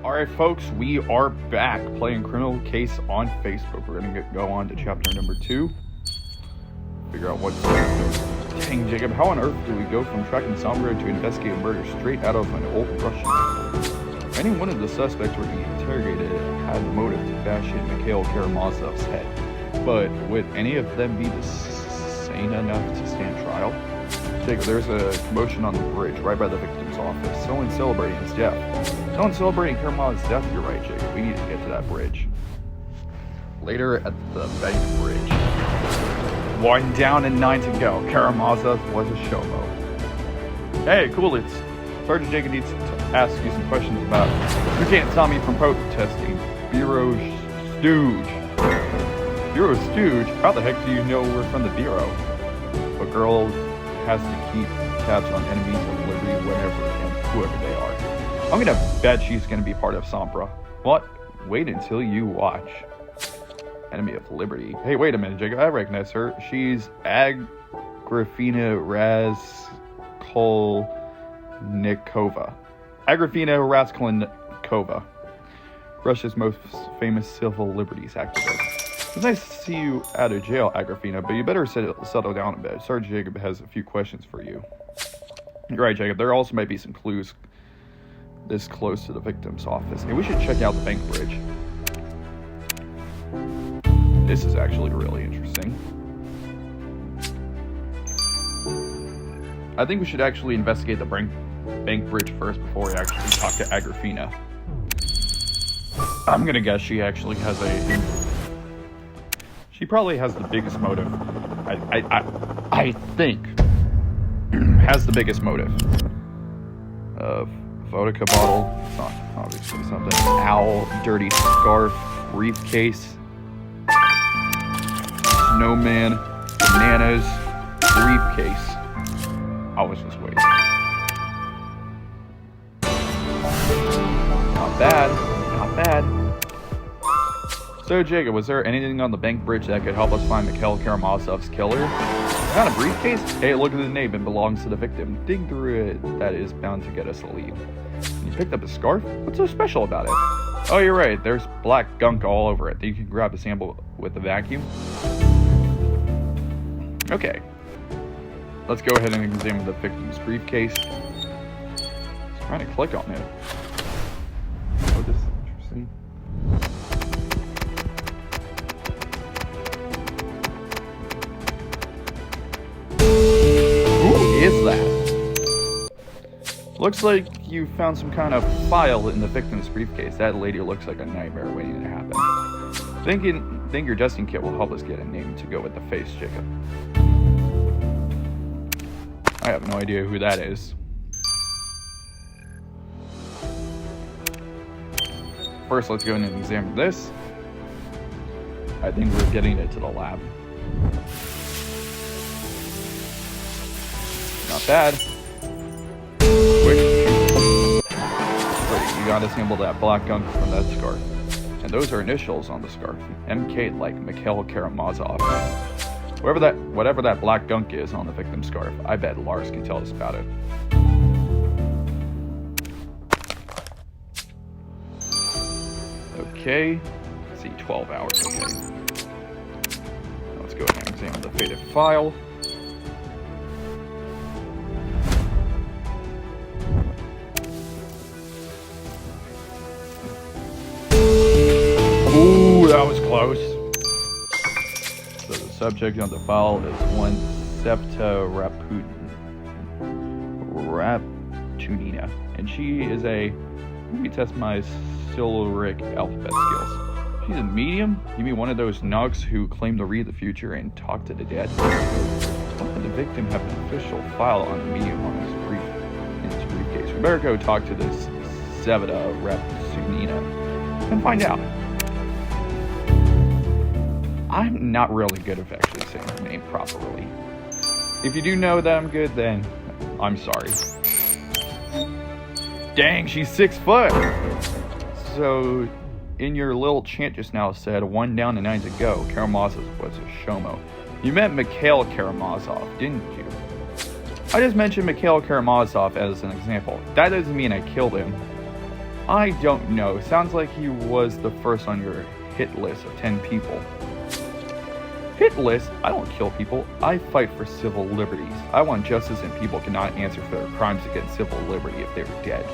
Alright folks, we are back playing Criminal Case on Facebook. We're going to go on to chapter number 2. Figure out what's... Dang, Jacob, how on earth do we go from tracking Sombra to investigate a murder straight out of an old Russian? Any one of the suspects were being interrogated had the motive to bash in Mikhail Karamazov's head. But would any of them be sane enough to stand trial? Jacob, there's a commotion on the bridge right by the victim's office. Someone's celebrating his death. Someone's celebrating Karamazov's death, you're right, Jacob. We need to get to that bridge. Later at the bank bridge. 1 down and 9 to go. Karamazov was a showmo. Hey, cool, it's Sergeant Jacob needs to ask you some questions about you can't stop me from protesting. Bureau Stooge. Bureau Stooge? How the heck do you know we're from the Bureau? A girl has to keep tabs on enemies of liberty whenever and whoever they are. I'm gonna bet she's gonna be part of Sombra. What? Wait until you watch. Enemy of liberty. Hey, wait a minute, Jacob. I recognize her. She's Agrafena Raskolnikova. Agrafena Raskolnikova. Russia's most famous civil liberties activist. It's nice to see you out of jail, Agrafena, but you better settle down a bit. Sergeant Jacob has a few questions for you. You're right, Jacob. There also might be some clues this close to the victim's office. Hey, we should check out the bank bridge. This is actually really interesting. I think we should actually investigate the bank bridge first before we actually talk to Agrafena. I'm gonna guess she actually has she probably has the biggest motive. I think has the biggest motive. Vodka bottle, it's not obviously something. Owl, dirty scarf, briefcase, snowman, bananas, briefcase. I was just waiting. Not bad, not bad. So, Jacob, was there anything on the bank bridge that could help us find Mikhail Karamazov's killer? Found a briefcase? Hey, look at the name. It belongs to the victim. Dig through it. That is bound to get us a lead. And you picked up a scarf? What's so special about it? Oh, you're right. There's black gunk all over it. You can grab a sample with the vacuum. Okay. Let's go ahead and examine the victim's briefcase. Just trying to click on it. Oh, this is interesting. Is that? Looks like you found some kind of file in the victim's briefcase. That lady looks like a nightmare waiting to happen. Think your testing kit will help us get a name to go with the face, Jacob. I have no idea who that is. First, let's go in and examine this. I think we're getting it to the lab. Not bad. Quick. Great, you gotta sample that black gunk from that scarf. And those are initials on the scarf. MK like Mikhail Karamazov. Whatever that black gunk is on the victim's scarf, I bet Lars can tell us about it. Okay. Let's see, 12 hours, okay. Now let's go ahead and examine the faded file. That was close. So the subject on the file is one Septa Rapunina, and she is a. Let me test my Siluric alphabet skills. She's a medium. You mean one of those nugs who claim to read the future and talk to the dead? Why would the victim have an official file on the medium on his briefcase? We better go talk to this Septa Rapunina and find out. I'm not really good at actually saying her name properly. If you do know that I'm good, then I'm sorry. Dang, she's 6 foot! So, in your little chant just now said, 1 down and 9 to go, Karamazov was a showmo. You meant Mikhail Karamazov, didn't you? I just mentioned Mikhail Karamazov as an example. That doesn't mean I killed him. I don't know. Sounds like he was the first on your hit list of 10 people. Hit list? I don't kill people. I fight for civil liberties. I want justice, and people cannot answer for their crimes against civil liberty if they were dead.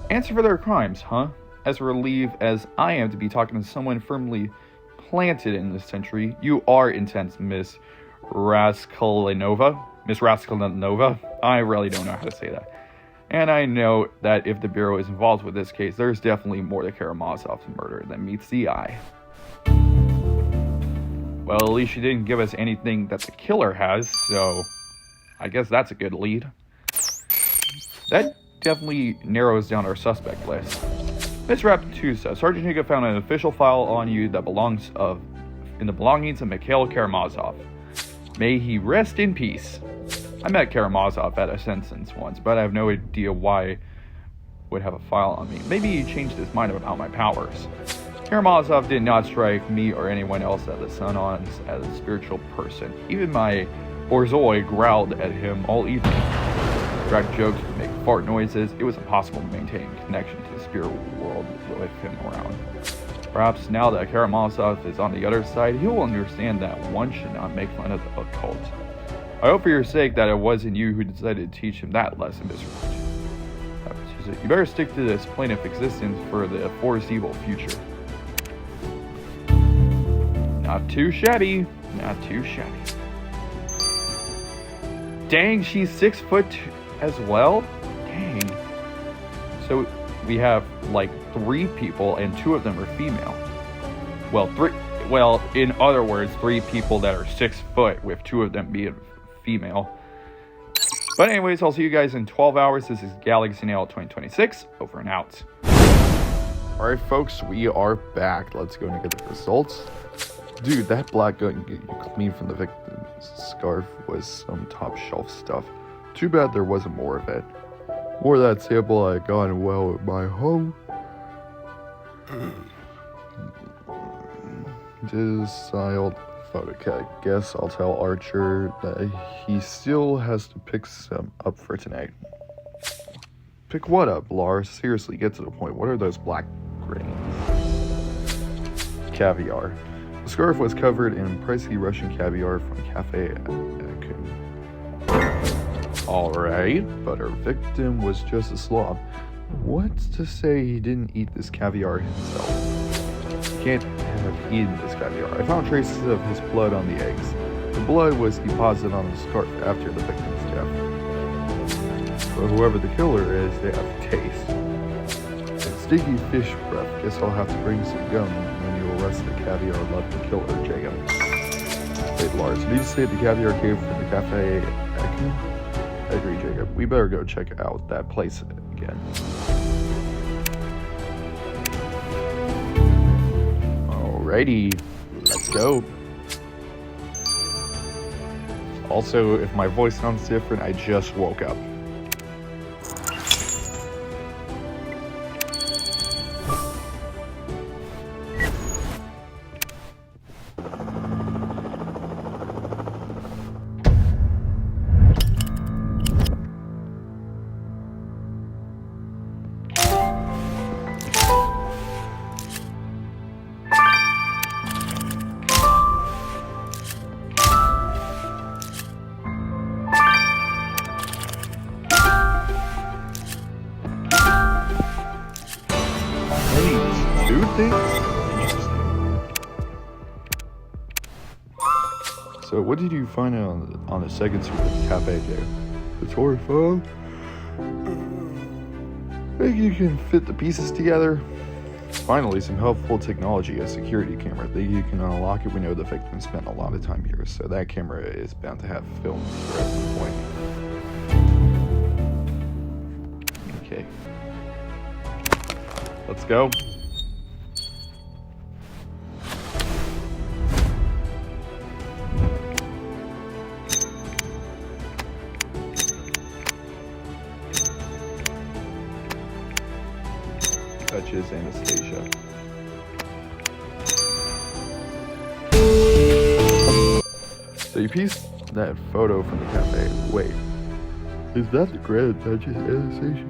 Answer for their crimes, huh? As relieved as I am to be talking to someone firmly planted in this century, you are intense, Miss Raskolnikova. Miss Raskolnikova? I really don't know how to say that. And I know that if the Bureau is involved with this case, there's definitely more to Karamazov's murder than meets the eye. Well, at least she didn't give us anything that the killer has, so I guess that's a good lead. That definitely narrows down our suspect list. Miss Rapatusa, Sergeant Jacob found an official file on you that belongs in the belongings of Mikhail Karamazov. May he rest in peace. I met Karamazov at a sentence once, but I have no idea why he would have a file on me. Maybe he changed his mind about my powers. Karamazov did not strike me or anyone else at the Sun-Ons as a spiritual person. Even my Borzoi growled at him all evening. Cracked jokes would make fart noises. It was impossible to maintain a connection to the spirit world with him around. Perhaps now that Karamazov is on the other side, he will understand that one should not make fun of the occult. I hope for your sake that it wasn't you who decided to teach him that lesson, Mr. Rapatusa. You better stick to this plane of existence for the foreseeable future. Not too shabby. Not too shabby. Dang, she's 6 foot as well? Dang. So we have like 3 people and 2 of them are female. Well, in other words, 3 people that are 6 foot with 2 of them being female. But anyways, I'll see you guys in 12 hours. This is Galaxy Nail 2026. Over and out. Alright folks, we are back. Let's go and get the results. Dude, that black gun you cleaned from the victim's scarf was some top shelf stuff. Too bad there wasn't more of it. More of that sample I got well with my home. Distiled photo. Okay, guess I'll tell Archer that he still has to pick some up for tonight. Pick what up, Lars? Seriously, get to the point. What are those black grains? Caviar. The scarf was covered in pricey Russian caviar from Cafe Akun. Alright, but our victim was just a slob. What's to say he didn't eat this caviar himself? He can't have eaten this caviar. I found traces of his blood on the eggs. The blood was deposited on the scarf after the victim's death. But whoever the killer is, they have taste. And sticky fish breath. Guess I'll have to bring some gum when you arrest the caviar-loving killer, Jacob. Wait, Lars, did you say the caviar came from the Cafe Akun? I agree, Jacob. We better go check out that place again. Alrighty, let's go. Also, if my voice sounds different, I just woke up. So what did you find out on the second suite of the cafe, Jay? The toy phone? Think you can fit the pieces together? Finally, some helpful technology, a security camera. Think you can unlock it? We know the victim spent a lot of time here, so that camera is bound to have film at some point. Okay. Let's go. Touches Anastasia. So you pieced that photo from the cafe. Wait, is that the Grand Duchess Anastasia?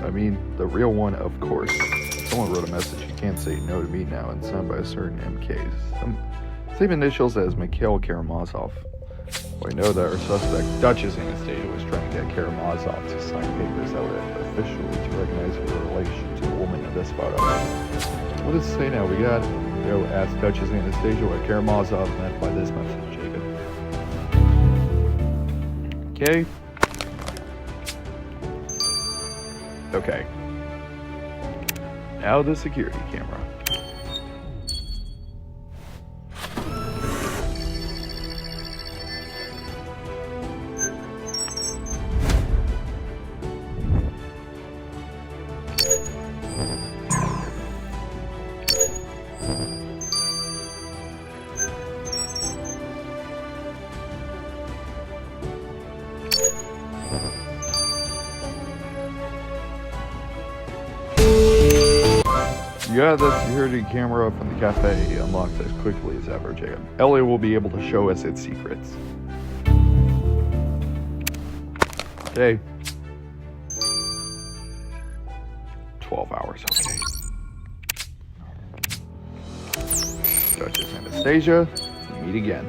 I I mean, the real one, of course. Someone wrote a message, you can't say no to me now, and signed by a certain MK. Same initials as Mikhail Karamazov. We know that our suspect, Duchess Anastasia, was trying to get Karamazov to sign papers that would officially to recognize her relation to the woman in this photo. What does it say now? We got to go ask Duchess Anastasia what Karamazov meant by this message, Jacob. Okay. Okay. Now the security camera. You got the security camera from the cafe unlocked as quickly as ever, Jacob. Ellie will be able to show us its secrets. Okay. 12 hours, okay. Duchess Anastasia, we meet again.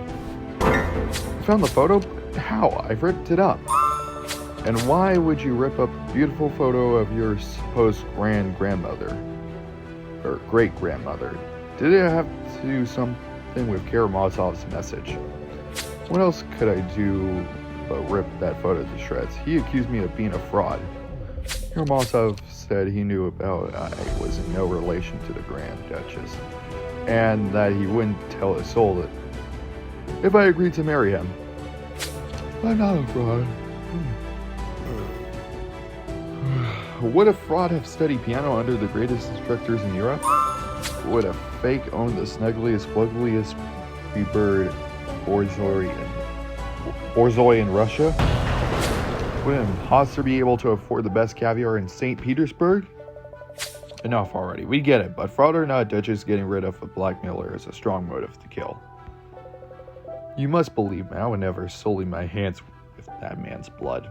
You found the photo? How? I've ripped it up. And why would you rip up a beautiful photo of your supposed grandmother? Or great-grandmother? Did it have to do something with Karamazov's message? What else could I do but rip that photo to shreds? He accused me of being a fraud. Karamazov said he knew about I was in no relation to the Grand Duchess, and that he wouldn't tell a soul that if I agreed to marry him. I'm not a fraud. Would a fraud have studied piano under the greatest instructors in Europe? Would a fake own the snuggliest, fuggliest bird Borzoi in Russia? Would an imposter be able to afford the best caviar in St. Petersburg? Enough already, we get it, but fraud or not, Duchess getting rid of a blackmailer is a strong motive to kill. You must believe me, I would never sully my hands with that man's blood.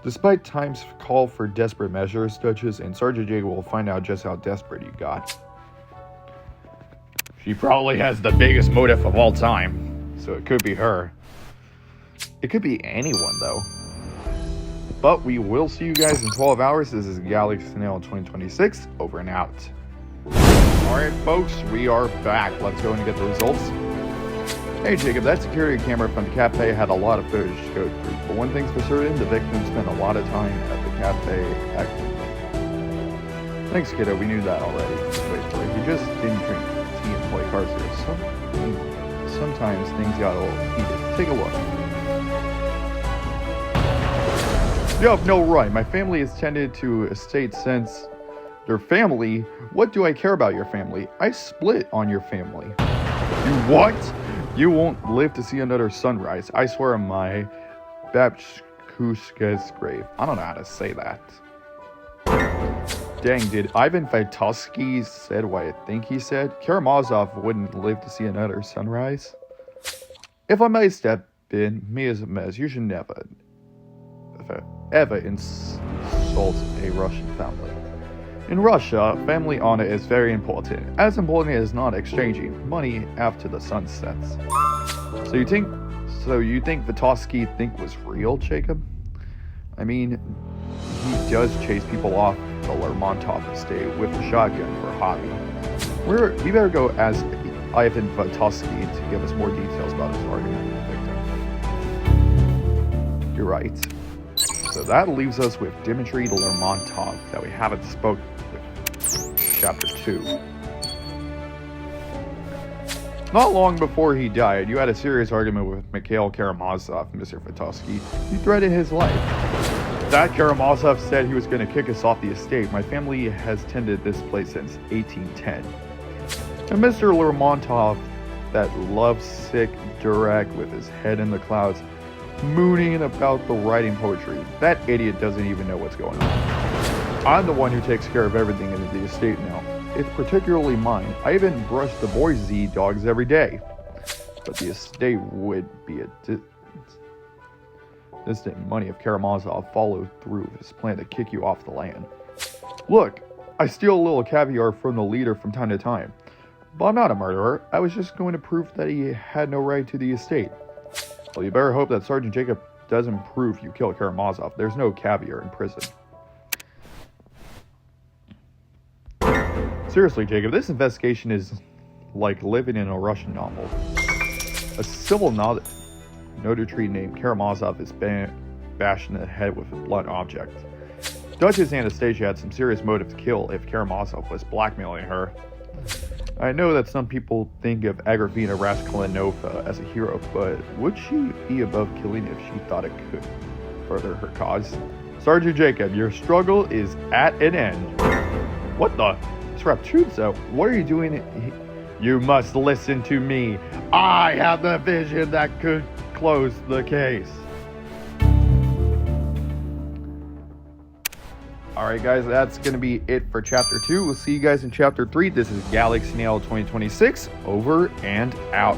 Despite Time's call for desperate measures, Duchess and Sergeant Jacob will find out just how desperate you got. She probably has the biggest motive of all time, so it could be her. It could be anyone, though. But we will see you guys in 12 hours. This is Galaxy Snail 2026, over and out. Alright, folks, we are back. Let's go and get the results. Hey Jacob, that security camera from the cafe had a lot of footage to go through, but one thing's for certain, the victim spent a lot of time at the cafe acting. Thanks kiddo, we knew that already. Wait, he just didn't drink tea and play cards here. Sometimes things got a little heated. Take a look. You have no right. My family has tended to estate since their family. What do I care about your family? I split on your family. You what? You won't live to see another sunrise. I swear on my Babchushka's grave. I don't know how to say that. Dang, did Ivan Vitosky said what I think he said? Karamazov wouldn't live to see another sunrise? If I may step in, me as a mess, you should never, ever insult a Russian family. In Russia, family honor is very important. As important as not exchanging money after the sun sets. So you think Vitosky was real, Jacob? I mean, he does chase people off the Lermontov estate with a shotgun for a hobby. We better go ask Ivan Vitosky to give us more details about his argument with the victim. You're right. So that leaves us with Dmitry Lermontov that we haven't spoken with. Chapter 2. Not long before he died, you had a serious argument with Mikhail Karamazov, Mr. Vitosky. You threatened his life. That Karamazov said he was going to kick us off the estate. My family has tended this place since 1810. And Mr. Lermontov, that lovesick Durack with his head in the clouds, mooning about the writing poetry. That idiot doesn't even know what's going on. I'm the one who takes care of everything in the estate now. It's particularly mine. I even brush the boys' Z-dogs every day. But the estate would be instant money if Karamazov followed through with his plan to kick you off the land. Look, I steal a little caviar from the leader from time to time. But I'm not a murderer. I was just going to prove that he had no right to the estate. Well, you better hope that Sergeant Jacob doesn't prove you killed Karamazov. There's no caviar in prison. Seriously, Jacob, this investigation is like living in a Russian novel. A civil notary named Karamazov is bashed in the head with a blunt object. Duchess Anastasia had some serious motive to kill if Karamazov was blackmailing her. I know that some people think of Agrafena Raskolnikova as a hero, but would she be above killing if she thought it could further her cause? Sergeant Jacob, your struggle is at an end. What the? Srapchutsa, what are you doing? You must listen to me. I have the vision that could close the case. Alright guys, that's going to be it for Chapter 2. We'll see you guys in Chapter 3. This is Galaxy Nail 2026. Over and out.